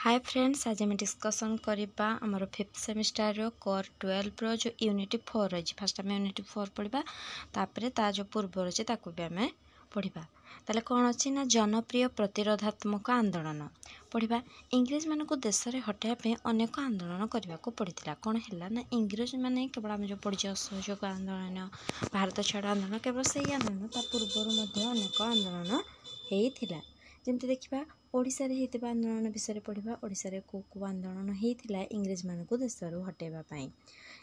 Hi friends, आज आम discussion करवा आमर 5th सेमिस्टर कोर 12 रो जो यूनिट 4 रही। फर्स्ट आम यूनिट 4 पढ़ा, तापर ता जो पूर्व रही ताकू भी आम पढ़ा। ताले कौन अच्छी ना जनप्रिय प्रतिरोधात्मक आंदोलन पढ़ा। इंग्रेज मान को देश में हटाइबा अनेक आंदोलन करने को पड़ता। कौन है ना इंग्रेज मैंने केवल आम जो पढ़ी असहयोग आंदोलन, भारत छाड़ आंदोलन, केवल से आंदोलन ता पूर्वर अनेक आंदोलन होता। जमती देखा ओडिशा रे होता आंदोलन विषय पढ़ा। ओडिशा रे को आंदोलन होता इंग्रेज मान को देश हटाइबा।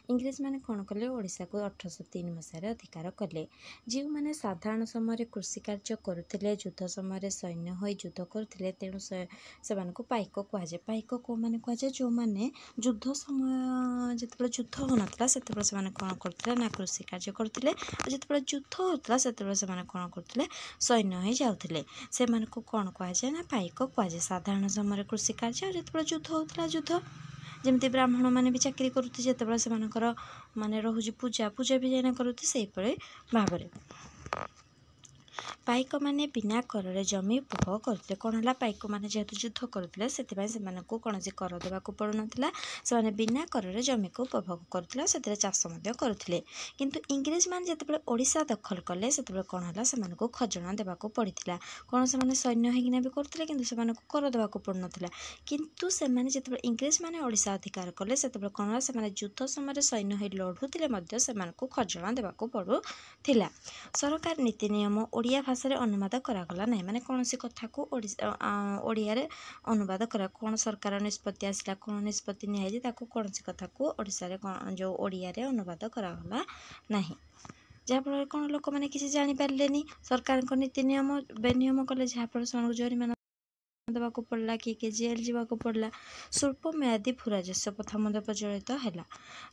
इंग्रेज माने कौन कले ओडिशा को 1803 मसीह अधिकार कले। जो मैंने साधारण समय कृषि कार्य करुले, युद्ध समय सैन्य हो युद्ध करुले, तेणु से पाइक कहुए। पाइक कौ मैंने कहुए जो मैंने युद्ध समय जिते युद्ध होना से कौन करते ना कृषि कार्य करुले, जिते युद्ध होता से कौन करते सैन्य हो जाते से कौन कहुए ना पाइक कहुए। साधारण समय कृषि कार्य जिते युद्ध होता युद्ध, जमती ब्राह्मण मैंने भी चाकरी करते जिते से माने रोज पूजा पूजा भी जाना करते से भाव में पाइक मैंने बिना कर जमी उपभोग करते। कौन है पाइक मैंने जेहेतु युद्ध करते से कौन कर देवाक पड़ ना, से बिना कर जमी को उपभोग करते, से चाष करुले। किंतु इंग्रेज मान जिते ओडिशा दखल कले से कौन है से खजना देवाक पड़ता। कौन से सैन्य होना भी करते कि कर देवाक पड़ ना। किंतु से जिते इंग्रेज मैंने ओडिशा अधिकार कले से कौन है से युद्ध समय सैन्य हो लड़ुले से खजना देवाक पड़ूला। सरकार नीति नियम ओडिया भाषा अनुवाद करागला नहीं, माने कौन सी कथा को ओडिया रे अनुवाद करा। कौन सरकार निष्पत्ति आसला, कौन निष्पत्ति नियाई कौन सी कथा को ओडिशा रे जो ओडिया रे अनुवाद करागला नहीं। जहाँफल कौन लोक मैंने किसी जानी पारे, सरकार नीति नियम बेनियम कले जहाँफल से जरिमाना देवाक पड़ला कि जेल जावाक पड़ला। स्वल्प म्यादी फुराजस्व प्रथा मध्य प्रचलित है।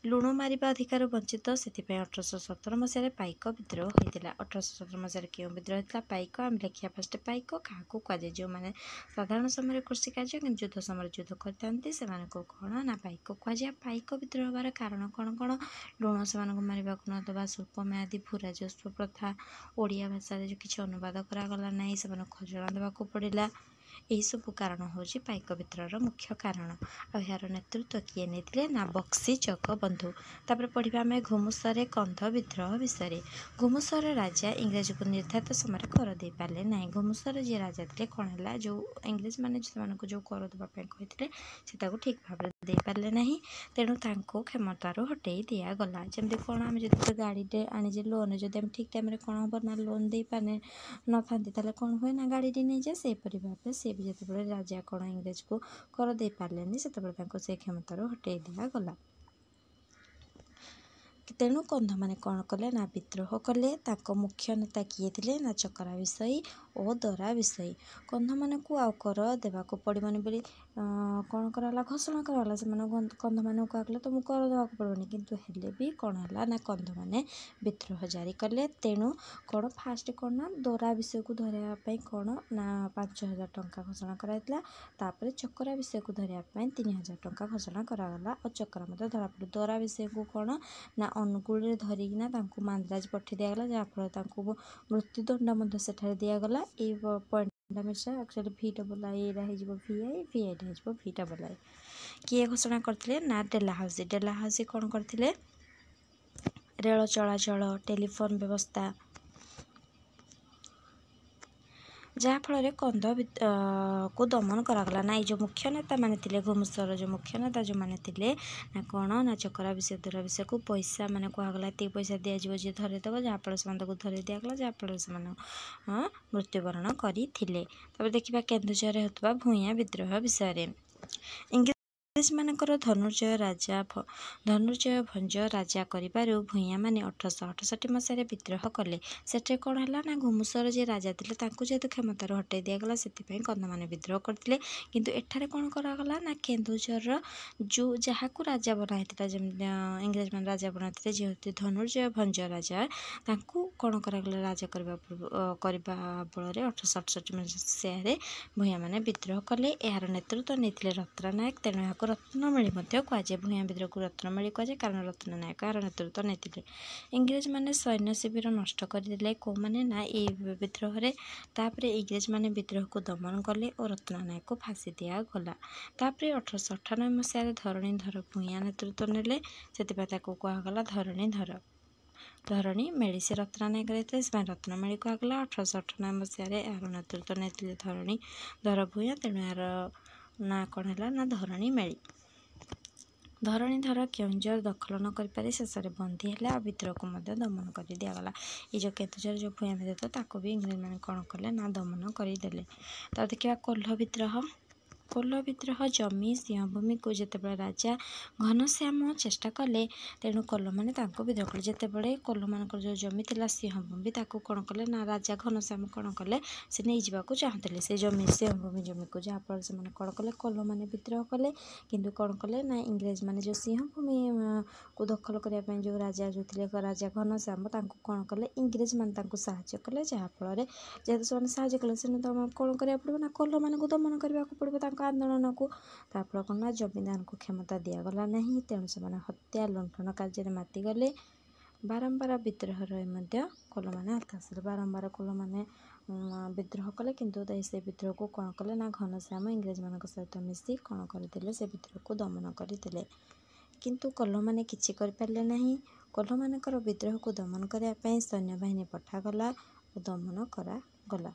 लुण मारिबा अधिकार वंचित से 1817 मसीह पाइक विद्रोह होता। 1817 मसीह क्यों विद्रोह होता? पाइक आम लिखा फास्ट पाइक क्या कहुए जो मैंने साधारण समय कृषि कार्य कि युद्ध समय युद्ध करते से कौन ना पाइक कहुए। पाइक विद्रोह हबार कारण कौन कौन? लुण से मारिबा न देवा, स्वल्प म्यादी फुराजस्व प्रथा, ओडिया भाषा जो किसी अनुवाद करागला नहीं, से खजना देवाक पड़ला। यही सब कारण हूँ पाइक विद्रोह मुख्य कारण। यार नेतृत्व किए नहीं ना बक्सी जगबंधु। तापर पढ़ा आम घुमुसरे कंध विद्रोह विषय। घुमुसर राजा इंग्रेज को निर्धारित समय कर दे पारे ना। घुमुसर जी राजा थे कौन है जो इंग्रेज मैंने जो कर देवाई कहते से ठीक भाव में दे पारे ना, तेणु क्षमतार हटई दिगला। जमी कौन आम जो गाड़ी आनीजे लोन जब ठीक टाइम कौन हम ना लोन दे पारे न था कौन हुए ना गाड़ी नहीं जाए। से भाव सी भी जिते राजा कौन इंग्रेज को कर दे पारे से क्षमतार हटई दिगला। तेणु कंध मैंने कौन कले ना विद्रोह कले। मुख्य नेता किए थे ना चकरा विषय और दरा विषय। कंध मान को आउ कर देवाक पड़ोनी बोली कौन कराला घोषणा कराला। से कंध मान को आगले तुमको कर देवाक पड़ोनी, किंतु हेले भी कौन है ना कंध मैंने विद्रोह जारी कले। तेणु कौन फास्ट कौन ना दरा विषय को धरवाई कौन ना 5000 टंका घोषणा कराइला। तापर चकरा विषय को धरवाई 3000 टंका घोषणा करागला। और चकरा मत धरा पड़े। दरा विषय को कौन ना अनुकूल धरिकिना मांद्राज पठे दिगला, जहाँफल मृत्युदंड से दिगला। ये पॉइंट एक्चुअली भि डबल आई VI VI भि डबल आई। किए घोषणा करते ना डेलाहाउसी। डेलाहाउसी कौन करते? रेल चलाचल, टेलीफोन व्यवस्था, जहाँफल कंध को दमन करागला ना। जो मुख्य नेता माने थिले घुमुसर जो मुख्य नेता जो माने थिले ना कौन ना चकरा विषय दरा विषय को पैसा माने कहगला ये पैसा दिज्व जी धरदेव, जहाँफल से धरी दिगला, जहाँफल से मृत्युवरण करते। देखा केन्दुझर होता भूया विद्रोह विषय। इंग्रेज मानकर धनुर्जय भंज राजा करिबारु भूया माने 1868 मसीह विद्रोह कले। सेठे कौन है ना घुमुसर जी राजा थे जेहेतु क्षमतार हटई दिगला से कंध मैंने विद्रोह करते। किंतु एठारे कौन करागला ना केन्दुझर जो जहाँ को राजा बनाई इंग्रेज मान राजा बनाते जेहेतु धनुर्जय भंज राजा कौन करागला राजा करने बल 1868 मसीह भूया माने विद्रोह कले। यार नेतृत्व नहीं रत्रा नायक, तेणु ରତ୍ନମେଳି ମଧ୍ୟ କୁହାଯାଏ। ଭୂୟାଁ ବିଦ୍ରୋହକୁ ରତ୍ନମେଳି କୁହାଯାଏ କାରଣ ରତ୍ନନାୟକ ଏହାର ନେତୃତ୍ୱ ନେଇଥିଲେ। ଇଂରେଜମାନେ ସୈନ୍ୟ ଶିବିର ନଷ୍ଟ କରିଦେଲେ କୋଉମାନେ ନା ଏଇ ବିଦ୍ରୋହରେ। ତାପରେ ଇଂରେଜମାନେ ବିଦ୍ରୋହକୁ ଦମନ କଲେ ଓ ରତ୍ନନାୟକକୁ ଫାଶୀ ଦିଆଗଲା। ତାପରେ 1898 ମସିହାରେ ଧରଣୀଧର ଭୂୟାଁ ନେତୃତ୍ୱ ନେଲେ, ସେଥିପାଇଁ ତାକୁ କୁହାଗଲା ଧରଣୀମେଳି। ସେ ରତ୍ନନାୟକ ରହିଥିଲେ, ସେଥିପାଇଁ ରତ୍ନମେଳି କୁହାଗଲା। 1898 ମସିହାରେ ଏହାର ନେତୃତ୍ୱ ନେଇଥିଲେ ଧରଣୀଧର ଭୂୟାଁ, ତେଣୁ ଏହାର ନାଁ କ'ଣ ହେଲା ନା ଧରଣୀମେଳି। ଧରଣୀଧର କେଉଁଝର ଦଖଲ ନ କରିପାରି ଶେଷରେ ବନ୍ଦୀ ହେଲେ ଆଉ ବିଦ୍ରୋହକୁ ମଧ୍ୟ ଦମନ କରି ଦିଆଗଲା। ଏଇ ଯେଉଁ କେନ୍ଦୁଝର ଯେଉଁ ଭୂୟାଁ ବିଦ୍ରୋହ ତାକୁ ବି ଇଂରେଜମାନେ କ'ଣ କଲେ ନା ଦମନ କରିଦେଲେ। ତ ଦେଖିବା କୋଲ୍ହ ବିଦ୍ରୋହ ଜମି ସିଂହଭୂମିକୁ ଯେତେବେଳେ ରାଜା ଘନଶ୍ୟାମ ଚେଷ୍ଟା କଲେ, ତେଣୁ କୋଲ୍ହମାନେ ତାଙ୍କୁ ବିଦ୍ରୋହ କଲେ। ଯେତେବେଳେ କୋଲ୍ହମାନଙ୍କର ଯେଉଁ ଜମି ଥିଲା ସିଂହଭୂମି, ତାକୁ କ'ଣ କଲେ ନା ରାଜା ଘନଶ୍ୟାମ କ'ଣ କଲେ, ସେ ନେଇଯିବାକୁ ଚାହୁଁଥିଲେ ସେ ଜମି ସିଂହଭୂମି ଜମିକୁ। ଯାହାଫଳରେ ସେମାନେ କ'ଣ କଲେ, କୋଲ୍ହମାନେ ବିଦ୍ରୋହ କଲେ। କିନ୍ତୁ କ'ଣ କଲେ ନା ଇଂରେଜମାନେ ଯେଉଁ ସିଂହଭୂମିକୁ ଦଖଲ କରିବା ପାଇଁ ଯେଉଁ ରାଜା ଥିଲେ ରାଜା ଘନଶ୍ୟାମ, ତାଙ୍କୁ କ'ଣ କଲେ ଇଂରେଜମାନେ ତାଙ୍କୁ ସାହାଯ୍ୟ କଲେ। ଯାହାଫଳରେ ଯେହେତୁ ସେମାନେ ସାହାଯ୍ୟ କଲେ, ସେଣୁ ତ କ'ଣ କରିବାକୁ ପଡ଼ିବ ନା କୋଲ୍ହମାନଙ୍କୁ ଦମନ କରିବାକୁ ପଡ଼ିବ ତାଙ୍କ ଆନ୍ଦୋଳନକୁ। ତାପରେ କ'ଣ ନା ଜମିଦାରଙ୍କୁ କ୍ଷମତା ଦିଆଗଲା ନାହିଁ, ତେଣୁ ସେମାନେ ହତ୍ୟା ଲୁଣ୍ଠନ କାର୍ଯ୍ୟରେ ମାତିଗଲେ। ବାରମ୍ବାର ବିଦ୍ରୋହରେ ମଧ୍ୟ କୋଲ୍ହମାନେ ହାତ ଆସିଲେ। ବାରମ୍ବାର କୋଲ୍ହମାନେ ବିଦ୍ରୋହ କଲେ, କିନ୍ତୁ ସେ ବିଦ୍ରୋହକୁ କ'ଣ କଲେ ନା ଘନଶ୍ୟାମ ଇଂରେଜମାନଙ୍କ ସହିତ ମିଶି କ'ଣ କରିଥିଲେ, ସେ ବିଦ୍ରୋହକୁ ଦମନ କରିଥିଲେ। କିନ୍ତୁ କୋଲ୍ହମାନେ କିଛି କରିପାରିଲେ ନାହିଁ। କୋଲ୍ହମାନଙ୍କର ବିଦ୍ରୋହକୁ ଦମନ କରିବା ପାଇଁ ସୈନ୍ୟବାହିନୀ ପଠାଗଲା ଓ ଦମନ କରାଗଲା।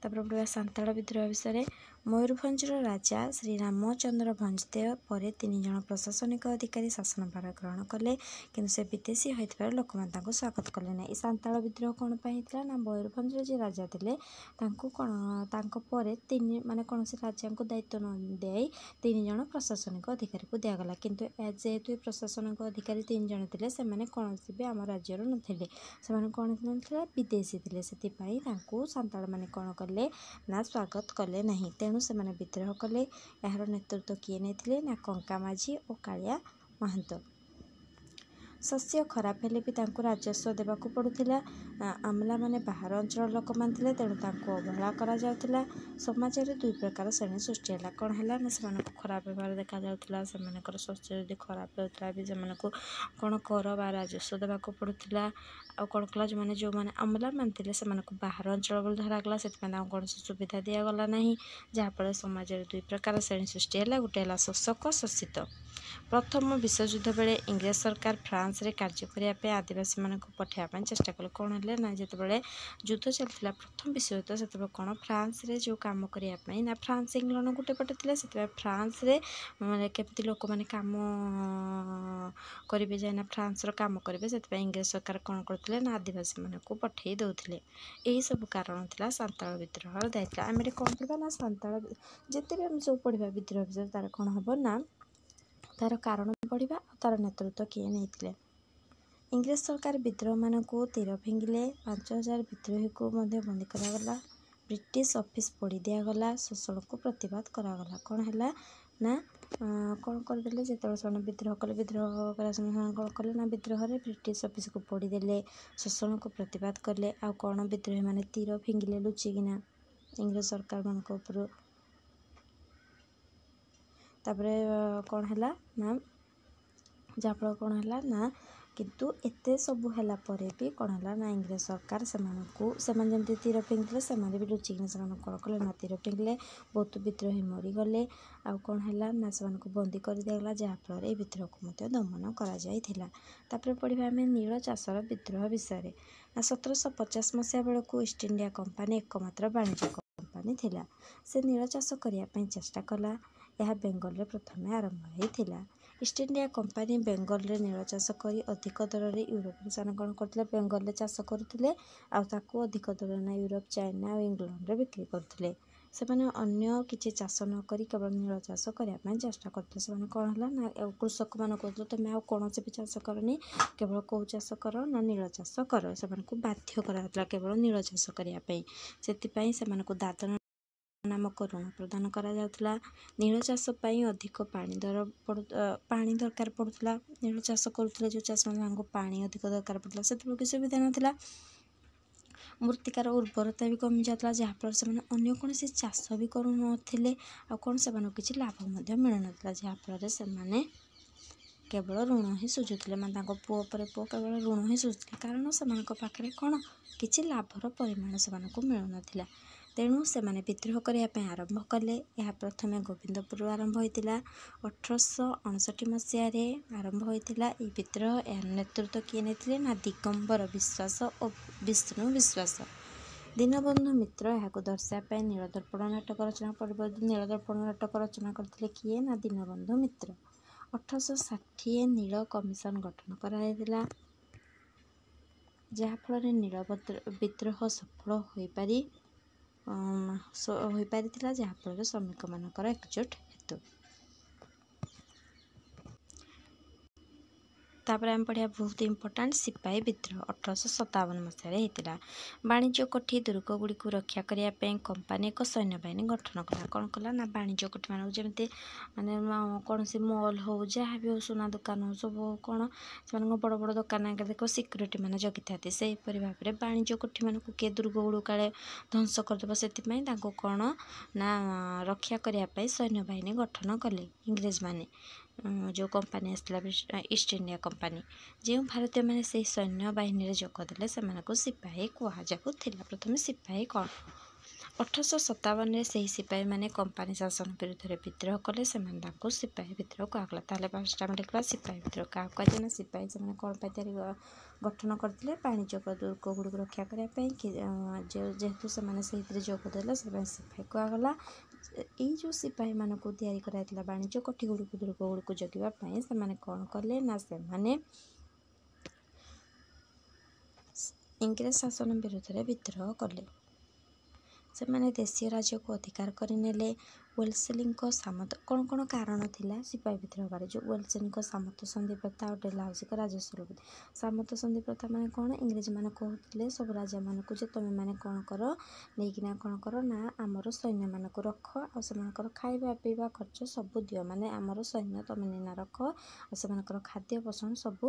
ତାପରେ ପଡ଼ିବା ସାନ୍ତାଳ ବିଦ୍ରୋହ ବିଷୟରେ। ମୟୂରଭଞ୍ଜର ରାଜା ଶ୍ରୀରାମଚନ୍ଦ୍ର ଭଞ୍ଜଦେଓ ପରେ 3 ଜଣ ପ୍ରଶାସନିକ ଅଧିକାରୀ ଶାସନଭାର ଗ୍ରହଣ କଲେ, କିନ୍ତୁ ସେ ବିଦେଶୀ ହୋଇଥିବାରୁ ଲୋକମାନେ ତାଙ୍କୁ ସ୍ୱାଗତ କଲେ ନାହିଁ। ଏ ସାନ୍ତାଳ ବିଦ୍ରୋହ କ'ଣ ପାଇଁ ହେଇଥିଲା ନା ମୟୂରଭଞ୍ଜର ଯିଏ ରାଜା ଥିଲେ ତାଙ୍କ ପରେ କୌଣସି ରାଜାଙ୍କୁ ଦାୟିତ୍ୱ ନ ଦେଇ 3 ଜଣ ପ୍ରଶାସନିକ ଅଧିକାରୀକୁ ଦିଆଗଲା। କିନ୍ତୁ ଯେହେତୁ ଏ ପ୍ରଶାସନିକ ଅଧିକାରୀ 3 ଜଣ ଥିଲେ, ସେମାନେ କୌଣସି ବି ଆମ ରାଜ୍ୟର ନଥିଲେ, ସେମାନେ କ'ଣ ଥିଲେ ବିଦେଶୀ ଥିଲେ। ସେଥିପାଇଁ ତାଙ୍କୁ ସାନ୍ତାଳମାନେ କ'ଣ କଲେ ନା ସ୍ୱାଗତ କଲେ ନାହିଁ, ତେଣୁ ସେମାନେ ବିଦ୍ରୋହ କଲେ। ଏହାର ନେତୃତ୍ୱ କିଏ ନେଇଥିଲେ ନା କଙ୍କା ମାଝୀ ଓ କାଳିଆ ମହାନ୍ତ। ଶସ୍ୟ ଖରାପ ହେଲେ ବି ତାଙ୍କୁ ରାଜସ୍ୱ ଦେବାକୁ ପଡ଼ୁଥିଲା। ଆମଲାମାନେ ବାହାର ଅଞ୍ଚଳର ଲୋକମାନେ ଥିଲେ, ତେଣୁ ତାଙ୍କୁ ଅବହେଳା କରାଯାଉଥିଲା। ସମାଜରେ 2 ପ୍ରକାର ଶ୍ରେଣୀ ସୃଷ୍ଟି ହେଲା। କ'ଣ ହେଲା ନା ସେମାନଙ୍କୁ ଖରାପ ବ୍ୟବହାର ଦେଖାଯାଉଥିଲା। ସେମାନଙ୍କର ଶସ୍ୟ ଯଦି ଖରାପ ହେଉଥିଲା ବି ସେମାନଙ୍କୁ କ'ଣ କର ବା ରାଜସ୍ୱ ଦେବାକୁ ପଡ଼ୁଥିଲା। ଆଉ କ'ଣ କଲା, ଯେଉଁମାନେ ଆମଲାମାନେ ଥିଲେ ସେମାନଙ୍କୁ ବାହାର ଅଞ୍ଚଳ ବୋଲି ଧରାଗଲା, ସେଥିପାଇଁ ତାଙ୍କୁ କୌଣସି ସୁବିଧା ଦିଆଗଲା ନାହିଁ। ଯାହାଫଳରେ ସମାଜରେ 2 ପ୍ରକାର ଶ୍ରେଣୀ ସୃଷ୍ଟି ହେଲା। ଗୋଟେ ହେଲା ଶୋଷକ, ଶୋଷିତ। ପ୍ରଥମ ବିଶ୍ୱଯୁଦ୍ଧ ବେଳେ ଇଂରେଜ ସରକାର ଫ୍ରାନ୍ସରେ କାର୍ଯ୍ୟ କରିବା ପାଇଁ ଆଦିବାସୀମାନଙ୍କୁ ପଠାଇବା ପାଇଁ ଚେଷ୍ଟା କଲେ। କ'ଣ ହେଲେ ନା ଯେତେବେଳେ ଯୁଦ୍ଧ ଚାଲିଥିଲା ପ୍ରଥମ ବିଶ୍ୱଯୁଦ୍ଧ, ସେତେବେଳେ କ'ଣ ଫ୍ରାନ୍ସରେ ଯେଉଁ କାମ କରିବା ପାଇଁ ନା ଫ୍ରାନ୍ସ ଇଂଲଣ୍ଡ ଗୋଟେ ପଟେ ଥିଲା, ସେଥିପାଇଁ ଫ୍ରାନ୍ସରେ କେମିତି ଲୋକମାନେ କାମ କରିବେ ଯାଇନା ଫ୍ରାନ୍ସର କାମ କରିବେ, ସେଥିପାଇଁ ଇଂରେଜ ସରକାର କ'ଣ କରୁଥିଲେ ନା ଆଦିବାସୀମାନଙ୍କୁ ପଠାଇ ଦେଉଥିଲେ। ଏହିସବୁ କାରଣ ଥିଲା ସାନ୍ତାଳ ବିଦ୍ରୋହର ଦାୟିତ୍ୱ। ଆମେ ଏଠି କ'ଣ ପଢ଼ିବା ନା ସାନ୍ତାଳ ଯେତେ ବି ଆମେ ସବୁ ପଢ଼ିବା ବିଦ୍ରୋହ ବିଷୟରେ, ତା'ର କ'ଣ ହେବ ନା ତା'ର କାରଣ ପଢ଼ିବା ଆଉ ତା'ର ନେତୃତ୍ୱ କିଏ ନେଇଥିଲେ। ଇଂରେଜ ସରକାର ବିଦ୍ରୋହମାନଙ୍କୁ ତୀର ଫିଙ୍ଗିଲେ। 5000 ବିଦ୍ରୋହୀକୁ ମଧ୍ୟ ବନ୍ଦୀ କରାଗଲା। ବ୍ରିଟିଶ ଅଫିସ ପୋଡ଼ି ଦିଆଗଲା। ଶୋଷଣକୁ ପ୍ରତିବାଦ କରାଗଲା। କ'ଣ ହେଲା ନା କ'ଣ କରିଦେଲେ, ଯେତେବେଳେ ସେମାନେ ବିଦ୍ରୋହ କଲେ, ବିଦ୍ରୋହ କରିବା ସମୟରେ ସେମାନେ କ'ଣ କଲେ ନା ବିଦ୍ରୋହରେ ବ୍ରିଟିଶ ଅଫିସକୁ ପୋଡ଼ିଦେଲେ, ଶୋଷଣକୁ ପ୍ରତିବାଦ କଲେ। ଆଉ କ'ଣ ବିଦ୍ରୋହୀମାନେ ତୀର ଫିଙ୍ଗିଲେ ଲୁଚିକିନା ଇଂରେଜ ସରକାରମାନଙ୍କ ଉପରୁ। ତାପରେ କ'ଣ ହେଲା ନା ଯାହାଫଳରେ କ'ଣ ହେଲା ନା କିନ୍ତୁ ଏତେ ସବୁ ହେଲା ପରେ ବି କ'ଣ ହେଲା ନା ଇଂରେଜ ସରକାର ସେମାନେ ଯେମିତି ତୀର ଫିଙ୍ଗିଲେ, ସେମାନେ ବି ଲୁଚିକିନା ସେମାନଙ୍କୁ କ'ଣ କଲେ ନା ତୀର ଫିଙ୍ଗିଲେ। ବହୁତ ବିଦ୍ରୋହୀ ମରିଗଲେ। ଆଉ କ'ଣ ହେଲା ନା ସେମାନଙ୍କୁ ବନ୍ଦୀ କରିଦିଆଗଲା, ଯାହାଫଳରେ ଏହି ବିଦ୍ରୋହକୁ ମଧ୍ୟ ଦମନ କରାଯାଇଥିଲା। ତାପରେ ପଢ଼ିବା ଆମେ ନୀଳ ଚାଷର ବିଦ୍ରୋହ ବିଷୟରେ। ନା 1750 ମସିହା ବେଳକୁ ଇଷ୍ଟ ଇଣ୍ଡିଆ କମ୍ପାନୀ ଏକମାତ୍ର ବାଣିଜ୍ୟ କମ୍ପାନୀ ଥିଲା। ସେ ନୀଳ ଚାଷ କରିବା ପାଇଁ ଚେଷ୍ଟା କଲା। ଏହା ବେଙ୍ଗଲରେ ପ୍ରଥମେ ଆରମ୍ଭ ହୋଇଥିଲା। ଇଷ୍ଟ ଇଣ୍ଡିଆ କମ୍ପାନୀ ବେଙ୍ଗଲରେ ନୀଳ ଚାଷ କରି ଅଧିକ ଦରରେ ୟୁରୋପରେ ସେମାନେ କ'ଣ କରୁଥିଲେ, ବେଙ୍ଗଲରେ ଚାଷ କରୁଥିଲେ ଆଉ ତାକୁ ଅଧିକ ଦରରେ ନା ୟୁରୋପ, ଚାଇନା ଆଉ ଇଂଲଣ୍ଡରେ ବିକ୍ରି କରୁଥିଲେ। ସେମାନେ ଅନ୍ୟ କିଛି ଚାଷ ନ କରି କେବଳ ନୀଳ ଚାଷ କରିବା ପାଇଁ ଚେଷ୍ଟା କରୁଥିଲେ। ସେମାନେ କ'ଣ ହେଲା ନା କୃଷକମାନଙ୍କୁ କହୁଥିଲେ, ତୁମେ ଆଉ କୌଣସି ବି ଚାଷ କରନି, କେବଳ କେଉଁ ଚାଷ କର ନା ନୀଳ ଚାଷ କର। ସେମାନଙ୍କୁ ବାଧ୍ୟ କରାଯାଉଥିଲା କେବଳ ନୀଳ ଚାଷ କରିବା ପାଇଁ। ସେଥିପାଇଁ ସେମାନଙ୍କୁ ଦାଦନ ନାମକ ଋଣ ପ୍ରଦାନ କରାଯାଉଥିଲା। ନୀଳ ଚାଷ ପାଇଁ ଅଧିକ ପାଣି ଦରକାର ପଡ଼ୁଥିଲା। ନୀଳ ଚାଷ କରୁଥିଲେ ଯେଉଁ ଚାଷୀମାନଙ୍କୁ ପାଣି ଅଧିକ ଦରକାର ପଡ଼ୁଥିଲା, ସେତେବେଳେ କିଛି ସୁବିଧା ନଥିଲା। ମୃତ୍ତିକାର ଉର୍ବରତା ବି କମି ଯାଉଥିଲା, ଯାହାଫଳରେ ସେମାନେ ଅନ୍ୟ କୌଣସି ଚାଷ ବି କରୁନଥିଲେ ଆଉ କ'ଣ ସେମାନଙ୍କୁ କିଛି ଲାଭ ମଧ୍ୟ ମିଳୁନଥିଲା, ଯାହାଫଳରେ ସେମାନେ କେବଳ ଋଣ ହିଁ ସୁଝୁଥିଲେ, ମାନେ ତାଙ୍କ ପୁଅ ପରେ ପୁଅ କେବଳ ଋଣ ହିଁ ସୁଝୁଥିଲେ, କାରଣ ସେମାନଙ୍କ ପାଖରେ କ'ଣ କିଛି ଲାଭର ପରିମାଣ ସେମାନଙ୍କୁ ମିଳୁନଥିଲା। ତେଣୁ ସେମାନେ ବିଦ୍ରୋହ କରିବା ପାଇଁ ଆରମ୍ଭ କଲେ। ଏହା ପ୍ରଥମେ ଗୋବିନ୍ଦପୁରରୁ ଆରମ୍ଭ ହୋଇଥିଲା। 1859 ମସିହାରେ ଆରମ୍ଭ ହୋଇଥିଲା ଏହି ବିଦ୍ରୋହ। ଏହାର ନେତୃତ୍ୱ କିଏ ନେଇଥିଲେ ନା ଦିଗମ୍ବର ବିଶ୍ୱାସ ଓ ବିଷ୍ଣୁ ବିଶ୍ୱାସ। ଦୀନବନ୍ଧୁ ମିତ୍ର ଏହାକୁ ଦର୍ଶାଇବା ପାଇଁ ନୀଳଦର୍ପଣ ନାଟକ ରଚନା ନୀଳଦର୍ପଣ ନାଟକ ରଚନା କରିଥିଲେ କିଏ ନା ଦୀନବନ୍ଧୁ ମିତ୍ର। 1860 ନୀଳ କମିଶନ ଗଠନ କରାଯାଇଥିଲା, ଯାହାଫଳରେ ନୀଳ ବିଦ୍ରୋହ ସଫଳ ହୋଇପାରିଥିଲା, ଯାହାଫଳରେ ଶ୍ରମିକମାନଙ୍କର ଏକଜୁଟ ହେତୁ। ତାପରେ ଆମେ ପଢ଼ିବା ବହୁତ ଇମ୍ପୋର୍ଟାଣ୍ଟ ସିପାହୀ ବିଦ୍ରୋହ 1857 ମସିହାରେ ହେଇଥିଲା। ବାଣିଜ୍ୟ କୋଠି ଦୁର୍ଗଗୁଡ଼ିକୁ ରକ୍ଷା କରିବା ପାଇଁ କମ୍ପାନୀ ଏକ ସୈନ୍ୟବାହିନୀ ଗଠନ କଲା। କ'ଣ କଲା ନା ବାଣିଜ୍ୟ କୋଠିମାନଙ୍କୁ, ଯେମିତି ମାନେ କୌଣସି ମଲ୍ ହଉ, ଯାହା ବି ହଉ, ସୁନା ଦୋକାନ ହଉ, ସବୁ କ'ଣ ସେମାନଙ୍କ ବଡ଼ ବଡ଼ ଦୋକାନ ଆଗରେ ଦେଖିବ ସିକ୍ୟୁରିଟି ମାନେ ଜଗିଥାନ୍ତି। ସେହିପରି ଭାବରେ ବାଣିଜ୍ୟ କୋଠିମାନଙ୍କୁ କିଏ ଦୁର୍ଗଗୁଡ଼ିକୁ କାଳେ ଧ୍ୱଂସ କରିଦେବ, ସେଥିପାଇଁ ତାଙ୍କୁ କ'ଣ ନା ରକ୍ଷା କରିବା ପାଇଁ ସୈନ୍ୟବାହିନୀ ଗଠନ କଲେ ଇଂରେଜମାନେ। ଯେଉଁ କମ୍ପାନୀ ଆସିଥିଲା ଇଷ୍ଟ ଇଣ୍ଡିଆ କମ୍ପାନୀ, ଯେଉଁ ଭାରତୀୟମାନେ ସେହି ସୈନ୍ୟବାହିନୀରେ ଯୋଗ ଦେଲେ ସେମାନଙ୍କୁ ସିପାହୀ କୁହାଯାଉଥିଲା। ପ୍ରଥମେ ସିପାହୀ କ'ଣ, 1857ରେ ସେହି ସିପାହୀମାନେ କମ୍ପାନୀ ଶାସନ ବିରୁଦ୍ଧରେ ବିଦ୍ରୋହ କଲେ, ସେମାନେ ତାଙ୍କୁ ସିପାହୀ ବିଦ୍ରୋହ କୁହାଗଲା। ତାହେଲେ ଫାର୍ଷ୍ଟ ଆମେ ଦେଖିବା ସିପାହୀ ବିଦ୍ରୋହ କାହାକୁ କୁହାଯାଏ ନା ସିପାହୀ ସେମାନେ କ'ଣ ପାଇଁ ଗଠନ କରିଥିଲେ, ବାଣିଜ୍ୟ ଦୁର୍ଗଗୁଡ଼ିକୁ ରକ୍ଷା କରିବା ପାଇଁ। ଯେହେତୁ ସେମାନେ ସେଇଥିରେ ଯୋଗ ଦେଲେ ସେଥିପାଇଁ ସିପାହୀ କୁହାଗଲା। ଏଇ ଯେଉଁ ସିପାହୀମାନଙ୍କୁ ତିଆରି କରାଯାଇଥିଲା ବାଣିଜ୍ୟ କୋଠିଗୁଡ଼ିକୁ ଦୁର୍ଗଗୁଡ଼ିକୁ ଜଗିବା ପାଇଁ, ସେମାନେ କ'ଣ କଲେ ନା ସେମାନେ ଇଂରେଜ ଶାସନ ବିରୁଦ୍ଧରେ ବିଦ୍ରୋହ କଲେ। ସେମାନେ ଦେଶୀୟ ରାଜ୍ୟକୁ ଅଧିକାର କରିନେଲେ। ୱେଲସଲିଙ୍କ ସାମନ୍ତ, କ'ଣ କାରଣ ଥିଲା ସିପାହୀ ବିଦ୍ରୋହ ହେବାର, ଯେଉଁ ୱେଲସଲିଙ୍କ ସାମନ୍ତ ସନ୍ଧି ପ୍ରଥା ଆଉ ଡେଲହାଉସିଙ୍କ ରାଜସ୍ୱ ଲୁଟ୍। ସାମନ୍ତ ସନ୍ଧି ପ୍ରଥା ମାନେ କ'ଣ, ଇଂରେଜମାନେ କହୁଥିଲେ ସବୁ ରାଜାମାନଙ୍କୁ ଯେ ତୁମେମାନେ କ'ଣ କର, ନେଇକିନା କ'ଣ କର ନା ଆମର ସୈନ୍ୟମାନଙ୍କୁ ରଖ ଆଉ ସେମାନଙ୍କର ଖାଇବା ପିଇବା ଖର୍ଚ୍ଚ ସବୁ ଦିଅ, ମାନେ ଆମର ସୈନ୍ୟ ତୁମେ ନିନା ରଖ ଆଉ ସେମାନଙ୍କର ଖାଦ୍ୟ ପୋଷଣ ସବୁ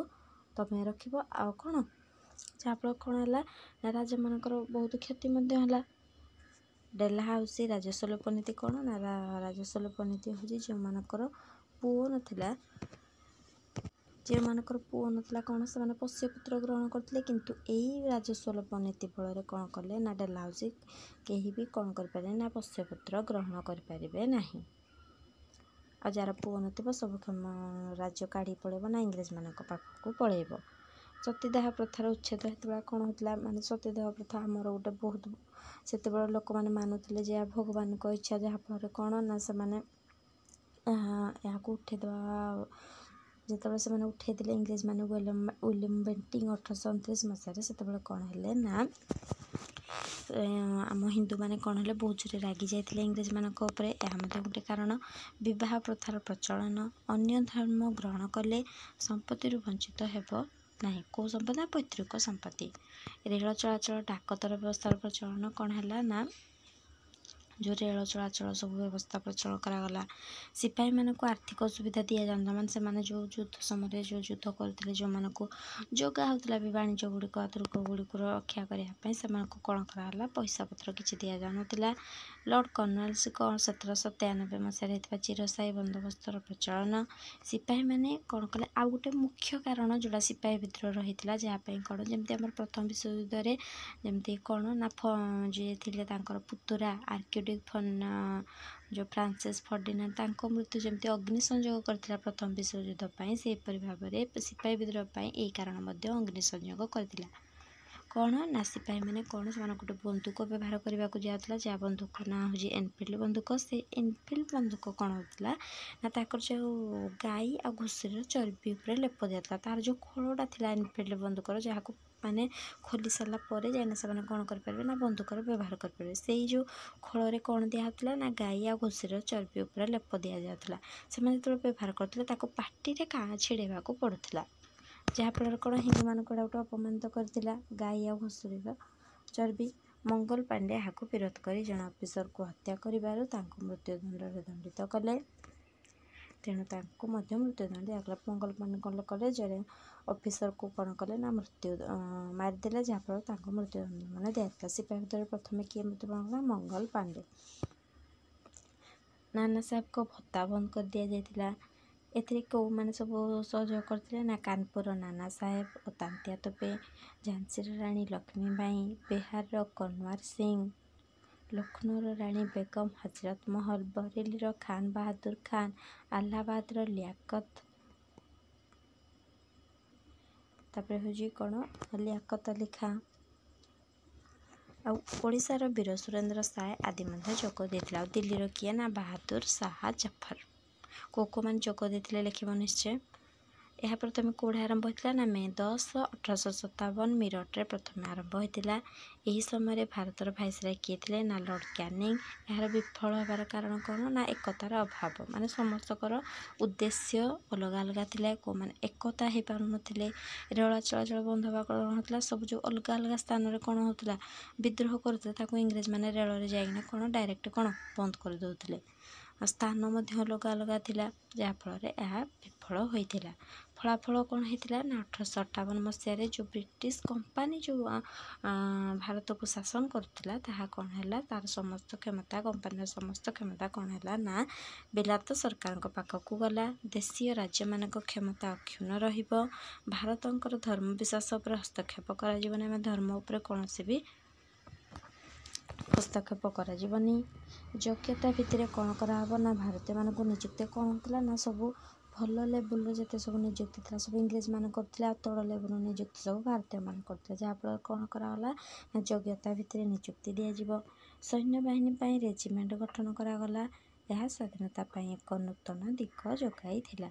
ତୁମେ ରଖିବ। ଆଉ କ'ଣ, ଯାହାଫଳରେ କ'ଣ ହେଲା ନା ରାଜାମାନଙ୍କର ବହୁତ କ୍ଷତି ମଧ୍ୟ ହେଲା। ଡେଲହାଉସି ରାଜସ୍ୱ ଲୋପ ନୀତି କ'ଣ ନା ରାଜସ୍ୱ ଲୋପ ନୀତି ହେଉଛି ଯେଉଁମାନଙ୍କର ପୁଅ ନଥିଲା କ'ଣ ସେମାନେ ପୋଷ୍ୟପୁତ୍ର ଗ୍ରହଣ କରୁଥିଲେ, କିନ୍ତୁ ଏଇ ରାଜସ୍ୱ ଲୋପ ନୀତି ଫଳରେ କ'ଣ କଲେ ନା ଡେଲହାଉସି କେହି ବି କ'ଣ କରିପାରିବେ ନା ପୋଷ୍ୟପୁତ୍ର ଗ୍ରହଣ କରିପାରିବେ ନାହିଁ। ଆଉ ଯାହାର ପୁଅ ନଥିବ ସବୁ ରାଜ୍ୟ କାଢ଼ି ପଳେଇବ ନା ଇଂରେଜମାନଙ୍କ ପାଖକୁ ପଳେଇବ। ସତୀଦାହ ପ୍ରଥାର ଉଚ୍ଛେଦ ହେତେବେଳେ କ'ଣ ହେଉଥିଲା, ମାନେ ସତୀଦାହ ପ୍ରଥା ଆମର ଗୋଟେ ବହୁତ, ସେତେବେଳେ ଲୋକମାନେ ମାନୁଥିଲେ ଯେ ଏହା ଭଗବାନଙ୍କ ଇଚ୍ଛା, ଯାହାଫଳରେ କ'ଣ ନା ସେମାନେ ଏହାକୁ ଉଠେଇଦେବା। ଯେତେବେଳେ ସେମାନେ ଉଠେଇଦେଲେ ଇଂରେଜମାନେ ୱିଲିୟମ ବେଣ୍ଟିଂ 1829 ମସିହାରେ, ସେତେବେଳେ କ'ଣ ହେଲେ ନା ଆମ ହିନ୍ଦୁମାନେ କ'ଣ ହେଲେ ବହୁତ ଜୋରେ ରାଗି ଯାଇଥିଲେ ଇଂରେଜମାନଙ୍କ ଉପରେ। ଏହା ମଧ୍ୟ ଗୋଟେ କାରଣ। ବିବାହ ପ୍ରଥାର ପ୍ରଚଳନ, ଅନ୍ୟ ଧର୍ମ ଗ୍ରହଣ କଲେ ସମ୍ପତ୍ତିରୁ ବଞ୍ଚିତ ହେବ ନାହିଁ। କେଉଁ ସମ୍ପତ୍ତି ନା ପୈତୃକ ସମ୍ପତ୍ତି। ରେଳ ଚଳାଚଳ ଡାକତର ବ୍ୟବସ୍ଥାର ପ୍ରଚଳନ କ'ଣ ହେଲା ନା ଯେଉଁ ରେଳ ଚଳାଚଳ ସବୁ ବ୍ୟବସ୍ଥା ପ୍ରଚଳନ କରାଗଲା। ସିପାହୀମାନଙ୍କୁ ଆର୍ଥିକ ସୁବିଧା ଦିଆଯାଆନ୍ତା, ମାନେ ସେମାନେ ଯେଉଁ ଯୁଦ୍ଧ ସମୟରେ ଯେଉଁ ଯୁଦ୍ଧ କରୁଥିଲେ, ଯେଉଁମାନଙ୍କୁ ଯୋଗା ହେଉଥିଲା ବି ବାଣିଜ୍ୟ ଗୁଡ଼ିକ ଦୁର୍ଗଗୁଡ଼ିକୁ ରକ୍ଷା କରିବା ପାଇଁ, ସେମାନଙ୍କୁ କ'ଣ କରାଗଲା ପଇସା ପତ୍ର କିଛି ଦିଆଯାଉନଥିଲା। ଲର୍ଡ଼ କର୍ଣ୍ଣୱାଲିସଙ୍କ 1793 ମସିହାରେ ହେଇଥିବା ଚିରସ୍ଥାୟୀ ବନ୍ଦୋବସ୍ତର ପ୍ରଚଳନ। ସିପାହୀମାନେ କ'ଣ କଲେ, ଆଉ ଗୋଟେ ମୁଖ୍ୟ କାରଣ ଯେଉଁଟା ସିପାହୀ ବିଦ୍ରୋହ ରହିଥିଲା, ଯାହା ପାଇଁ କ'ଣ, ଯେମିତି ଆମର ପ୍ରଥମ ବିଶ୍ୱଯୁଦ୍ଧରେ ଯେମିତି କ'ଣ ନା ଯିଏ ଥିଲେ ତାଙ୍କର ପୁତୁରା ଆର୍କିଡ୍ୟୁକ୍ ଯେଉଁ ଫ୍ରାନ୍ସିସ୍ ଫର୍ଡିନାଣ୍ଡ, ତାଙ୍କ ମୃତ୍ୟୁ ଯେମିତି ଅଗ୍ନି ସଂଯୋଗ କରିଥିଲା ପ୍ରଥମ ବିଶ୍ୱଯୁଦ୍ଧ ପାଇଁ, ସେହିପରି ଭାବରେ ସିପାହୀ ବିଦ୍ରୋହ ପାଇଁ ଏହି କାରଣ ମଧ୍ୟ ଅଗ୍ନି ସଂଯୋଗ କରିଥିଲା। କ'ଣ ନା ସିପାହୀମାନେ କ'ଣ ସେମାନଙ୍କୁ ଗୋଟେ ବନ୍ଧୁକ ବ୍ୟବହାର କରିବାକୁ ଯାଉଥିଲା, ଯାହା ବନ୍ଧୁକ ନାଁ ହେଉଛି ଏନଫିଲ୍ଡ ବନ୍ଧୁକ। ସେ ଏନଫିଲ୍ଡ ବନ୍ଧୁକ କ'ଣ ହେଉଥିଲା ନା ତାଙ୍କର ଯେଉଁ ଗାଈ ଆଉ ଘୁଷୁରୀର ଚର୍ବି ଉପରେ ଲେପ ଦିଆଥିଲା। ତାର ଯେଉଁ ଖୋଳଟା ଥିଲା ଏନଫିଲ୍ଡ ବନ୍ଧୁକର, ଯାହାକୁ ମାନେ ଖୋଲି ସାରିଲା ପରେ ଯାଇନା ସେମାନେ କ'ଣ କରିପାରିବେ ନା ବନ୍ଧୁକର ବ୍ୟବହାର କରିପାରିବେ। ସେଇ ଯେଉଁ ଖୋଳରେ କ'ଣ ଦିଆହେଉଥିଲା ନା ଗାଈ ଆଉ ଘୁଷୁରୀର ଚର୍ବି ଉପରେ ଲେପ ଦିଆଯାଉଥିଲା। ସେମାନେ ଯେତେବେଳେ ବ୍ୟବହାର କରୁଥିଲେ ତାକୁ ପାଟିରେ ଛିଡ଼େଇବାକୁ ପଡ଼ୁଥିଲା, ଯାହାଫଳରେ କ'ଣ ହିନ୍ଦୁମାନଙ୍କୁ ଏଇଟା ଗୋଟେ ଅପମାନିତ କରିଥିଲା। ଗାଈ ଆଉ ଘୁଷୁରୀର ଚର୍ବି। ମଙ୍ଗଲ ପାଣ୍ଡେ ଏହାକୁ ବିରୋଧ କରି ଜଣେ ଅଫିସରକୁ ହତ୍ୟା କରିବାରୁ ତାଙ୍କୁ ମୃତ୍ୟୁଦଣ୍ଡରେ ଦଣ୍ଡିତ କଲେ। ତେଣୁ ତାଙ୍କୁ ମଧ୍ୟ ମୃତ୍ୟୁଦଣ୍ଡ ଦିଆଗଲା। ମଙ୍ଗଲ ପାଣ୍ଡେ କ'ଣ କଲେ, ଜଣେ ଅଫିସରକୁ କ'ଣ କଲେ ନା ମାରିଦେଲେ, ଯାହାଫଳରେ ତାଙ୍କୁ ମୃତ୍ୟୁଦଣ୍ଡ ଦିଆଯାଇଥିଲା। ସିପାହୀ ଭିତରେ ପ୍ରଥମେ କିଏ ମୃତ୍ୟୁବରଣ କଲା? ମଙ୍ଗଲ ପାଣ୍ଡେ। ନାନା ସାହେବଙ୍କ ଭତ୍ତା ବନ୍ଦ କରିଦିଆଯାଇଥିଲା। ଏଥିରେ କେଉଁମାନେ ସବୁ ସହଯୋଗ କରିଥିଲେ ନା କାନପୁରର ନାନା ସାହେବ ଓ ତାନ୍ତିଆ ତୋପେ, ଝାନ୍ସୀର ରାଣୀ ଲକ୍ଷ୍ମୀବାଈ, ବିହାରର କନୱାର ସିଂ, ଲକ୍ଷ୍ନୌର ରାଣୀ ବେଗମ ହଜରତ ମହଲ, ବରେଲିର ଖାନ ବାହାଦୁର ଖାନ, ଆହ୍ଲାବାଦର ଲିଆକତ, ତାପରେ ହେଉଛି କ'ଣ ଲିଆକତ ଅଲି ଖାଁ, ଆଉ ଓଡ଼ିଶାର ବୀର ସୁରେନ୍ଦ୍ର ସାଏ ଆଦି ମଧ୍ୟ ଯୋଗ ଦେଇଥିଲେ। ଆଉ ଦିଲ୍ଲୀର କିଏ ନା ବାହାଦୁର ଶାହ ଜଫର। କୋଉମାନେ ଯୋଗ ଦେଇଥିଲେ ଲେଖିବ ନିଶ୍ଚୟ। ଏହା ପ୍ରଥମେ କେଉଁଠି ଆରମ୍ଭ ହୋଇଥିଲା ନା ମେ 10, 1857 ମିରଟରେ ପ୍ରଥମେ ଆରମ୍ଭ ହୋଇଥିଲା। ଏହି ସମୟରେ ଭାରତର ଭାଇସରାୟ କିଏ ଥିଲେ ନା ଲର୍ଡ କ୍ୟାନିଂ। ଏହାର ବିଫଳ ହେବାର କାରଣ କ'ଣ ନା ଏକତାର ଅଭାବ, ମାନେ ସମସ୍ତଙ୍କର ଉଦ୍ଦେଶ୍ୟ ଅଲଗା ଅଲଗା ଥିଲା, କେଉଁମାନେ ଏକତା ହେଇପାରୁନଥିଲେ। ରେଳ ଚଳାଚଳ ବନ୍ଦ ହେବା କ'ଣ ହେଉଥିଲା, ସବୁ ଯେଉଁ ଅଲଗା ଅଲଗା ସ୍ଥାନରେ କ'ଣ ହେଉଥିଲା ବିଦ୍ରୋହ କରୁଥିଲେ, ତାକୁ ଇଂରେଜମାନେ ରେଳରେ ଯାଇକିନା କ'ଣ ଡାଇରେକ୍ଟ କ'ଣ ବନ୍ଦ କରିଦେଉଥିଲେ। ଆଉ ସ୍ଥାନ ମଧ୍ୟ ଅଲଗା ଅଲଗା ଥିଲା, ଯାହାଫଳରେ ଏହା ବିଫଳ ହୋଇଥିଲା। ଫଳାଫଳ କ'ଣ ହେଇଥିଲା ନା 1858 ମସିହାରେ ଯେଉଁ ବ୍ରିଟିଶ କମ୍ପାନୀ ଯେଉଁ ଭାରତକୁ ଶାସନ କରୁଥିଲା, ତାହା କ'ଣ ହେଲା, ତାର ସମସ୍ତ କ୍ଷମତା, କମ୍ପାନୀର ସମସ୍ତ କ୍ଷମତା କ'ଣ ହେଲା ନା ବିଲାତ ସରକାରଙ୍କ ପାଖକୁ ଗଲା। ଦେଶୀୟ ରାଜ୍ୟମାନଙ୍କ କ୍ଷମତା ଅକ୍ଷୁଣ୍ଣ ରହିବ। ଭାରତଙ୍କର ଧର୍ମ ବିଶ୍ୱାସ ଉପରେ ହସ୍ତକ୍ଷେପ କରାଯିବନି, ଆମେ ଧର୍ମ ଉପରେ କୌଣସି ବି ହସ୍ତକ୍ଷେପ କରାଯିବନି। ଯୋଗ୍ୟତା ଭିତ୍ତିରେ କ'ଣ କରାହେବ ନା ଭାରତୀୟମାନଙ୍କୁ ନିଯୁକ୍ତି କ'ଣ ହେଉଥିଲା ନା ସବୁ ଭଲ ଲେବୁଲର ଯେତେ ସବୁ ନିଯୁକ୍ତି ଥିଲା ସବୁ ଇଂରେଜମାନେ କରୁଥିଲେ, ଆଉ ତଳ ଲେବୁଲର ନିଯୁକ୍ତି ସବୁ ଭାରତୀୟମାନେ କରୁଥିଲେ। ଯାହାଫଳରେ କ'ଣ କରାଗଲା ନା ଯୋଗ୍ୟତା ଭିତ୍ତିରେ ନିଯୁକ୍ତି ଦିଆଯିବ। ସୈନ୍ୟବାହିନୀ ପାଇଁ ରେଜିମେଣ୍ଟ ଗଠନ କରାଗଲା। ଏହା ସ୍ୱାଧୀନତା ପାଇଁ ଏକ ନୂତନ ଦିଗ ଯୋଗାଇଥିଲା।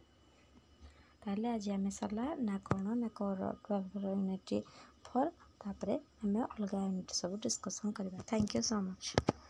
ତାହେଲେ ଆଜି ଆମେ ସରିଲା ନା କ'ଣ ନା 12ର ୟୁନିଟ୍ 4, ତାପରେ ଆମେ ଅଲଗା ୟୁନିଟ୍ ସବୁ ଡିସ୍କସନ୍ କରିବା। Thank you so much.